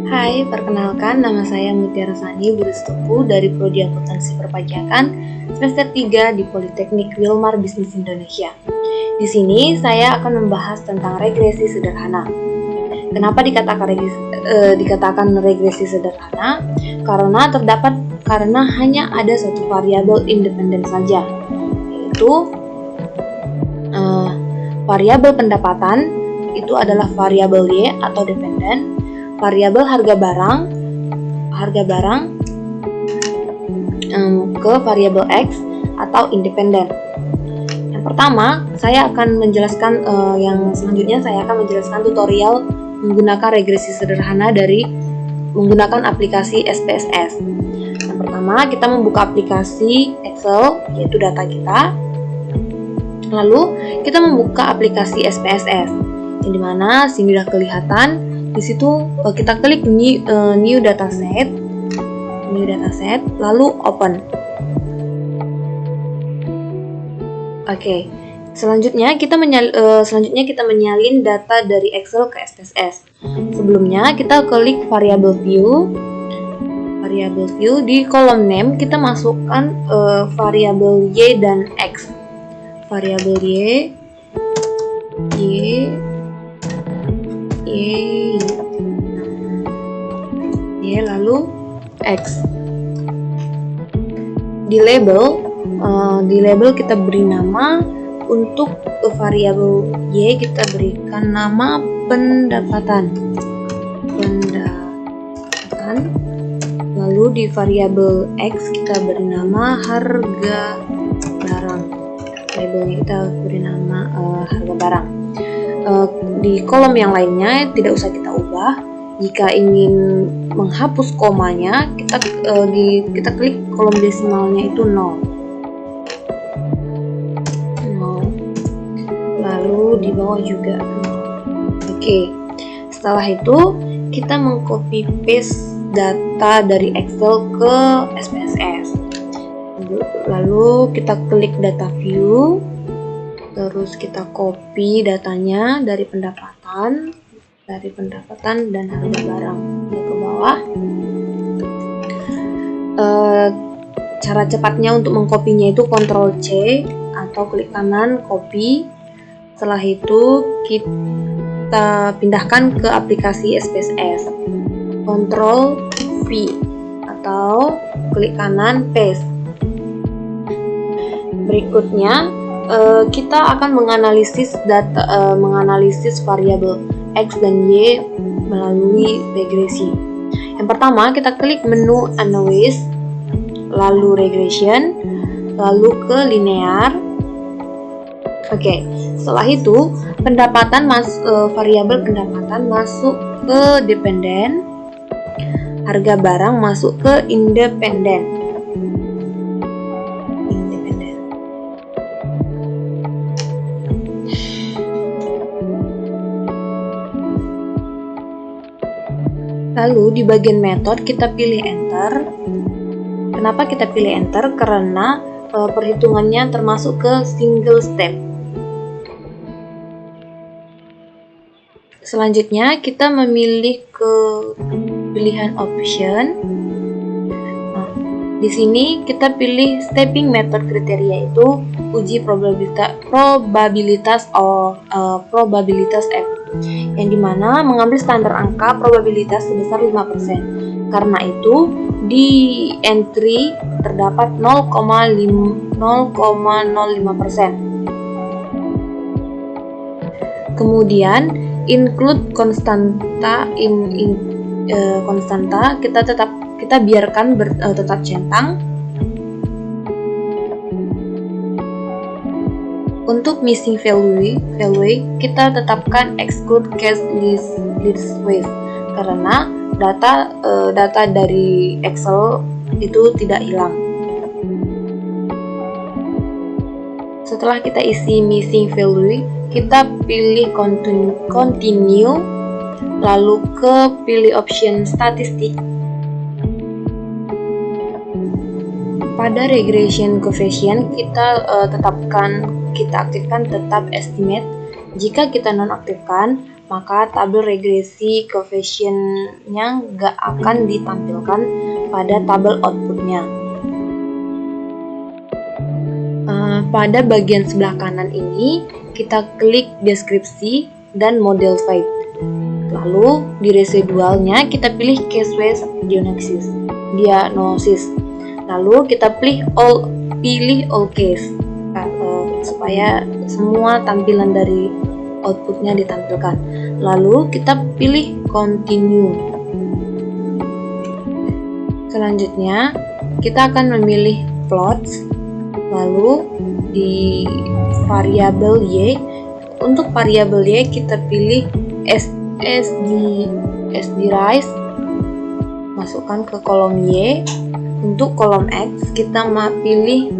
Hai, perkenalkan nama saya Mutiara Sani Buristukku dari Prodi Akuntansi Perpajakan semester 3 di Politeknik Wilmar Bisnis Indonesia. Di sini saya akan membahas tentang regresi sederhana. Kenapa dikatakan regresi sederhana? Karena hanya ada satu variabel independen saja, yaitu variabel pendapatan itu adalah variabel Y atau dependen, variabel harga barang ke variabel X atau independen. Yang pertama, saya akan menjelaskan selanjutnya saya akan menjelaskan tutorial menggunakan regresi sederhana dari menggunakan aplikasi SPSS. Yang pertama, kita membuka aplikasi Excel, yaitu data kita. Lalu kita membuka aplikasi SPSS, yang dimana sini sudah kelihatan. Di situ kita klik new dataset, lalu open. Oke, selanjutnya kita menyalin data dari Excel ke SPSS. Sebelumnya kita klik variabel view. Di kolom name kita masukkan variabel Y dan X. Variabel Y lalu X. Di label kita beri nama. Untuk variabel Y kita berikan nama pendapatan. Lalu di variabel X kita beri nama harga barang. Labelnya kita beri nama harga barang. Di kolom yang lainnya tidak usah kita ubah. Jika ingin menghapus komanya, kita klik kolom desimalnya itu 0. Lalu di bawah juga 0. Oke. Setelah itu kita mengcopy paste data dari Excel ke SPSS. Lalu kita klik data view, terus kita copy datanya dari pendapatan dan harga barang ke bawah. Cara cepatnya untuk mengkopinya itu Ctrl C atau klik kanan copy. Setelah itu kita pindahkan ke aplikasi SPSS, Ctrl V atau klik kanan paste. Berikutnya kita akan menganalisis variabel X dan Y melalui regresi. Yang pertama, kita klik menu Analyze, lalu Regression, lalu ke Linear. Oke, setelah itu variabel pendapatan masuk ke dependen, harga barang masuk ke independen. Lalu di bagian method kita pilih enter. Kenapa kita pilih enter? Karena perhitungannya termasuk ke single step. Selanjutnya kita memilih ke pilihan option. Di sini kita pilih stepping method kriteria, itu uji probabilitas F, yang dimana mengambil standar angka probabilitas sebesar 5%. Karena itu di entry terdapat 0,05%. Kemudian include konstanta kita biarkan tetap centang. Untuk missing value kita tetapkan exclude case list with, karena data dari Excel itu tidak hilang. Setelah kita isi missing value, kita pilih continue, lalu pilih option statistik. Pada regression coefficient kita aktifkan tetap estimate. Jika kita nonaktifkan, maka tabel regresi koefisiennya nggak akan ditampilkan pada tabel outputnya. Pada bagian sebelah kanan ini, kita klik deskripsi dan model fate. Lalu di residualnya kita pilih case-wise diagnosis. Lalu kita pilih all case supaya semua tampilan dari outputnya ditampilkan. Lalu kita pilih continue. Selanjutnya kita akan memilih plots. Lalu di variabel y, untuk variabel y kita pilih sdrise, masukkan ke kolom y. Untuk kolom x kita pilih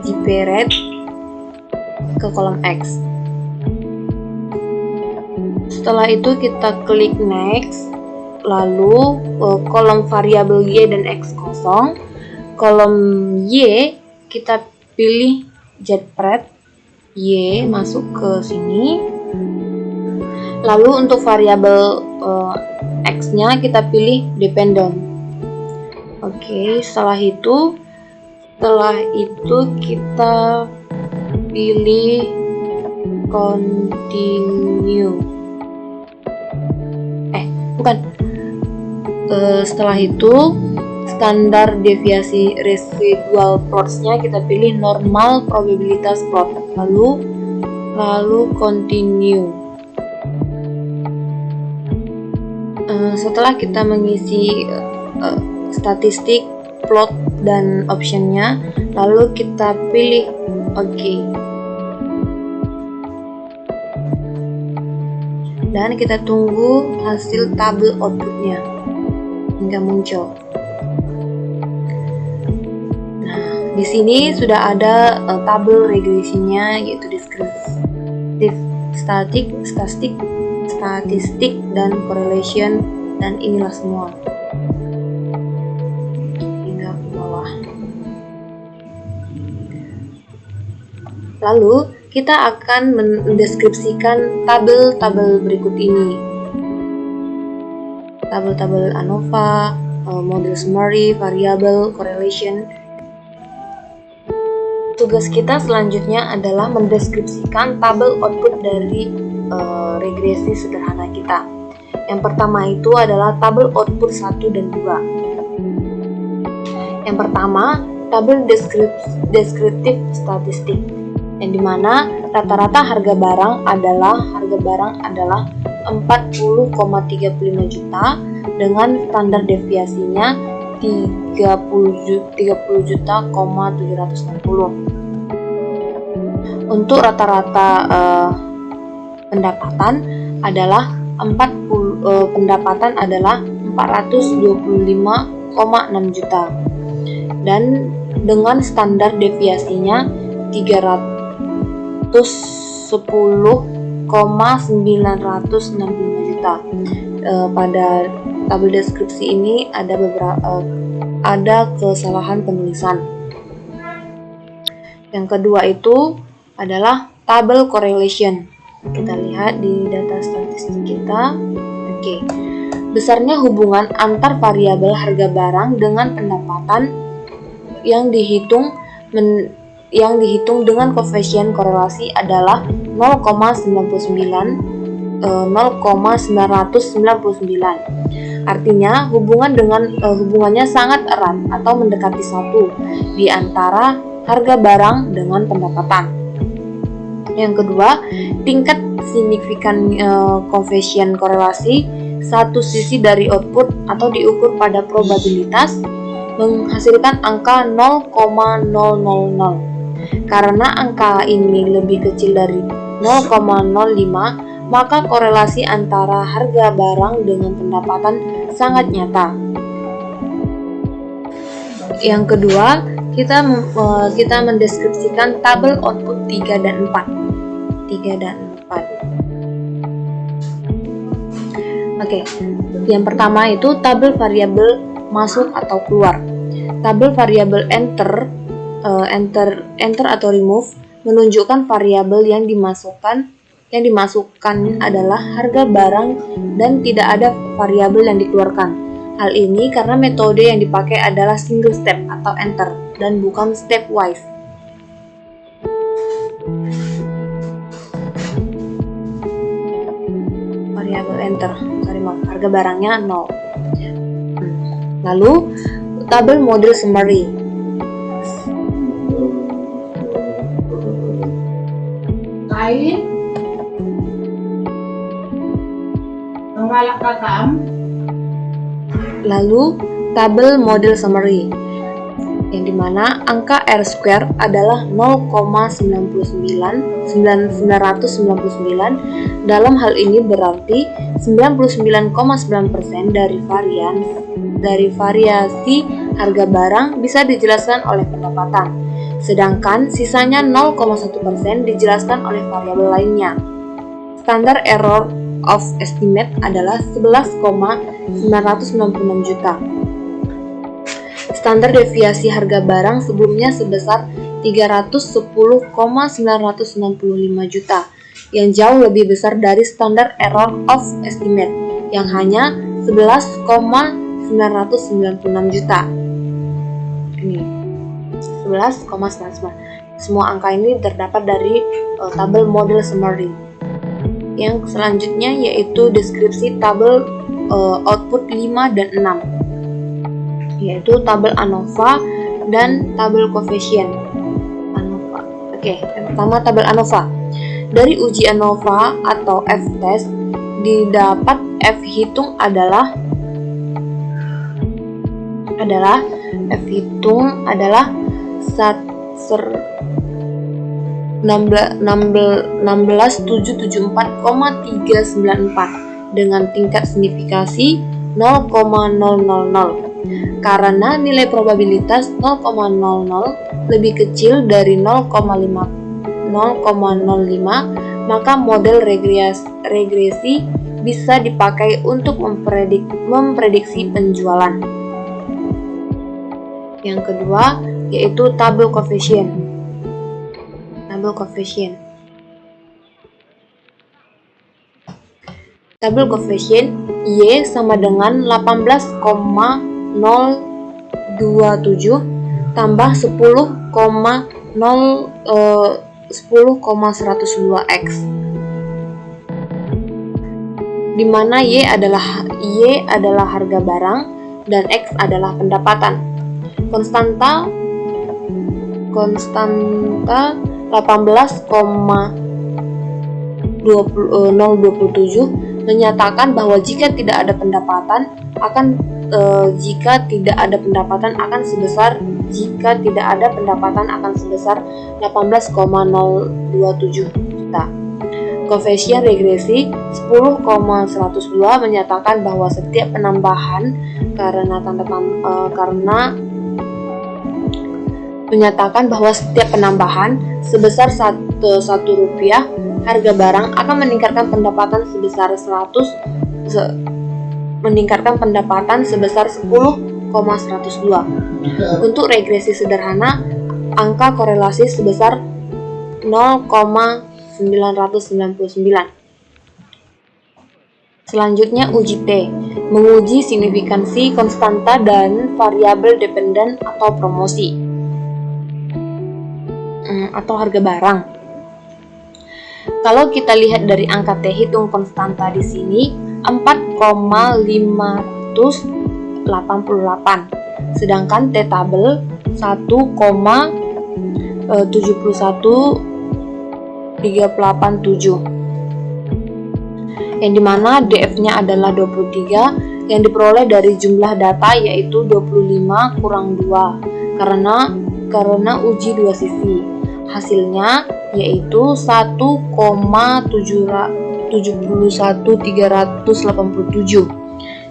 gpred ke kolom x. Setelah itu kita klik next, lalu kolom variabel y dan x kosong. Kolom y kita pilih jetpred y, masuk ke sini. Lalu untuk variabel x-nya kita pilih dependent. Oke, setelah itu kita pilih continue. Setelah itu standar deviasi residual plots-nya kita pilih normal probabilitas plot. Lalu continue. Setelah kita mengisi statistik, plot, dan optionnya, lalu kita pilih OK. Dan kita tunggu hasil tabel outputnya hingga muncul. Nah, di sini sudah ada tabel regresinya, yaitu deskriptif, statistik, dan correlation, dan inilah semua hingga ke bawah. Lalu kita akan mendeskripsikan tabel-tabel berikut ini. Tabel-tabel ANOVA, model summary, variable, correlation. Tugas kita selanjutnya adalah mendeskripsikan tabel output dari regresi sederhana kita. Yang pertama itu adalah tabel output 1 dan 2. Yang pertama, tabel deskriptif statistik, yang dimana rata-rata harga barang adalah 40,35 juta dengan standar deviasinya 30,760. Untuk rata-rata pendapatan adalah 425,6 juta dan dengan standar deviasinya 310,965 juta. Pada tabel deskripsi ini ada kesalahan penulisan. Yang kedua itu adalah tabel correlation. Kita lihat di data statistik kita. Oke. Besarnya hubungan antar variabel harga barang dengan pendapatan yang dihitung dengan koefisien korelasi adalah 0,999. Artinya hubungannya sangat erat atau mendekati 1 di antara harga barang dengan pendapatan. Yang kedua, tingkat signifikan koefisien korelasi satu sisi dari output atau diukur pada probabilitas menghasilkan angka 0,000. Karena angka ini lebih kecil dari 0,05, maka korelasi antara harga barang dengan pendapatan sangat nyata. Yang kedua, kita mendeskripsikan tabel output 3 dan 4. Oke, yang pertama itu tabel variabel masuk atau keluar. tabel variabel enter atau remove menunjukkan variabel yang dimasukkan adalah harga barang dan tidak ada variabel yang dikeluarkan. Hal ini karena metode yang dipakai adalah single step atau enter dan bukan stepwise. Variabel enter, harga barangnya 0. Lalu tabel model summary. Lalu tabel model summary, yang dimana angka R-square adalah 0,999. Dalam hal ini berarti 99,9% dari variasi harga barang bisa dijelaskan oleh pendapatan, sedangkan sisanya 0,1% dijelaskan oleh variabel lainnya. Standar error of estimate adalah 11,996 juta. Standar deviasi harga barang sebelumnya sebesar 310,995 juta, yang jauh lebih besar dari standar error of estimate yang hanya 11,996 juta. Ini 11,99. Semua angka ini terdapat dari tabel model summary. Yang selanjutnya yaitu deskripsi tabel output 5 dan 6, yaitu tabel ANOVA dan tabel coefficient. Yang pertama tabel ANOVA. Dari uji ANOVA atau F-test didapat F hitung adalah 16.774,394 dengan tingkat signifikasi 0,000. Karena nilai probabilitas 0,00 lebih kecil dari 0,05, maka model regresi bisa dipakai untuk memprediksi penjualan. Yang kedua yaitu tabel coefficient. Tabel coefficient Y sama dengan 18,027 tambah 10,102x, di mana Y adalah harga barang dan X adalah pendapatan. Konstanta 18,027 menyatakan bahwa jika tidak ada pendapatan akan sebesar 18,027 juta. Koefisien regresi 10,102 menyatakan bahwa setiap penambahan sebesar Rp1 harga barang akan meningkatkan pendapatan sebesar 10,102. Untuk regresi sederhana, angka korelasi sebesar 0,999. Selanjutnya uji T, menguji signifikansi konstanta dan variabel dependen atau promosi atau harga barang. Kalau kita lihat dari angka T hitung konstanta di sini 4,588, sedangkan T tabel 1,71387, yang dimana DF-nya adalah 23 yang diperoleh dari jumlah data yaitu 25 kurang 2 karena uji dua sisi. Hasilnya yaitu 1,71387.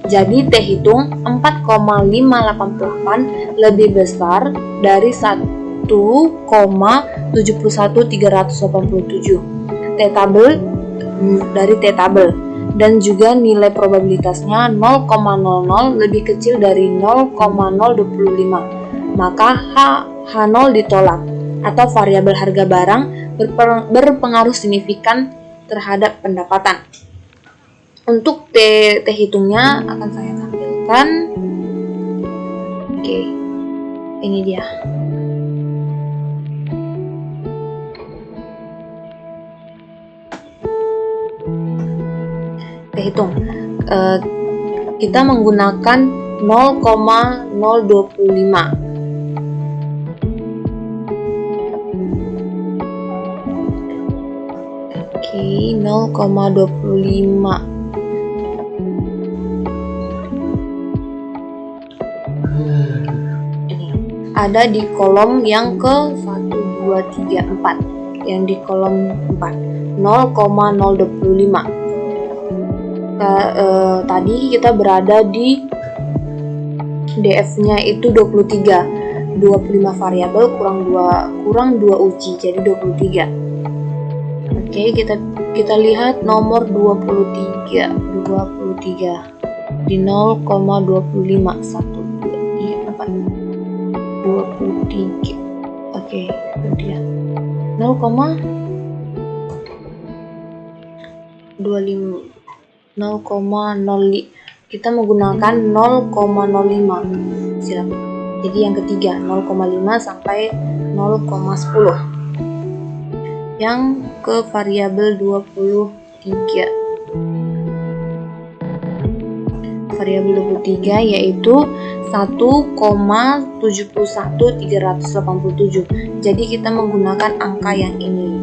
Jadi T hitung 4,588 lebih besar dari 1,71387 T tabel dan juga nilai probabilitasnya 0,00 lebih kecil dari 0,025. maka H0 ditolak, atau variabel harga barang berpengaruh signifikan terhadap pendapatan. Untuk T hitungnya akan saya tampilkan. Oke, ini dia. T hitung. Kita menggunakan 0,025. Oke, 0,25. Ada di kolom yang ke 1, 2, 3, 4. Yang di kolom 4 0,025. Tadi kita berada di DF-nya itu 23. 25 variabel kurang 2 uji, jadi 23. Oke, kita lihat nomor 23 di 0,25. 1, 2, 3, 4. 23. Oke, itu dia. 0,05. Kita menggunakan 0,05. Silakan. Jadi yang ketiga 0,5 sampai 0,10. Yang ke variabel 23. Variabel 23 yaitu 1,71387. Jadi kita menggunakan angka yang ini.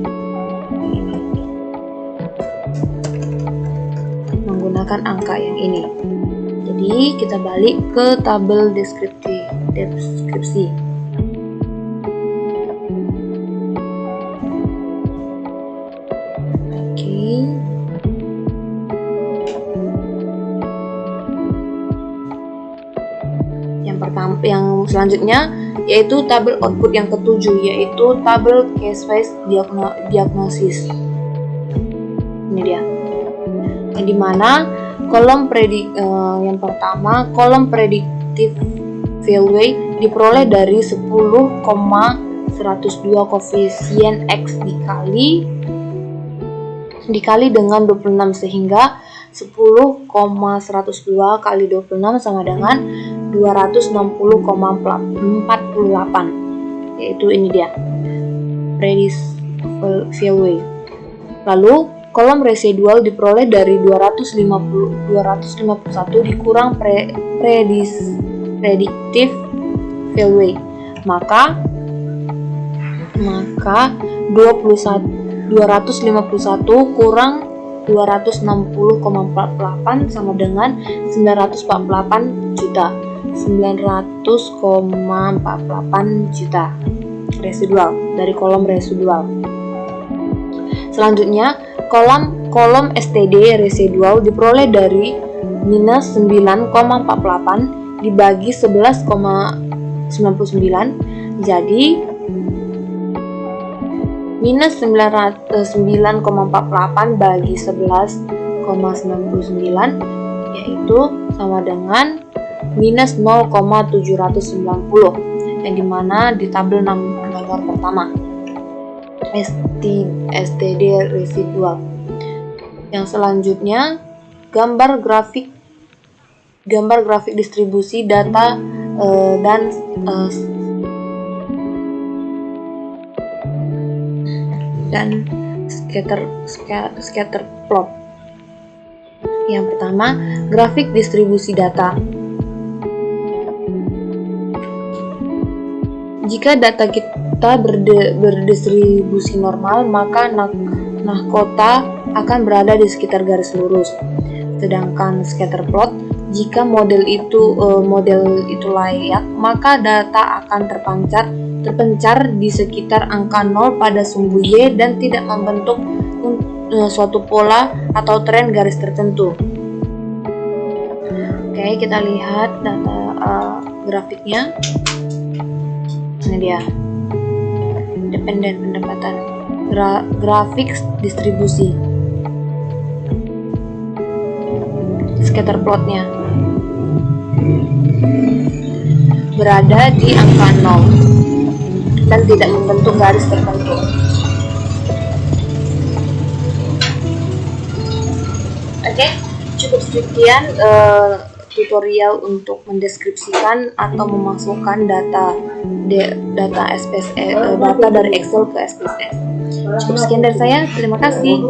Menggunakan angka yang ini. Jadi kita balik ke tabel deskripsi. Oke. Yang selanjutnya yaitu tabel output yang ketujuh, yaitu tabel case-wise diagnosis. Ini dia. Yang dimana yang pertama kolom predictive value diperoleh dari 10,102 koefisien X dikali dengan 26, sehingga 10,102 kali 26 sama dengan 260,48, yaitu ini dia predictive value. Lalu kolom residual diperoleh dari 251 dikurang predictive value, maka 251 kurang 260,48 sama dengan 948 juta. 900,48 juta residual dari kolom residual. Selanjutnya kolom STD residual diperoleh dari minus 9,48 dibagi 11,99, jadi minus 9,48 bagi 11,99 yaitu sama dengan minus 0,790, yang dimana di tabel nomor pertama STD residual. Yang selanjutnya gambar grafik distribusi data dan scatter plot. Yang pertama, grafik distribusi data. Jika data kita berdistribusi normal, maka nahkota akan berada di sekitar garis lurus. Sedangkan scatter plot, jika model itu layak, maka data akan terpencar di sekitar angka 0 pada sumbu Y dan tidak membentuk suatu pola atau tren garis tertentu. Oke, kita lihat data grafiknya. Ini dia, dependen pendapatan, grafik distribusi, scatter plotnya. berada di angka 0 dan tidak membentuk garis tertentu. Oke, cukup sekian tutorial untuk mendeskripsikan atau memasukkan data SPSS, data dari Excel ke SPSS. Cukup sekian dari saya, terima kasih.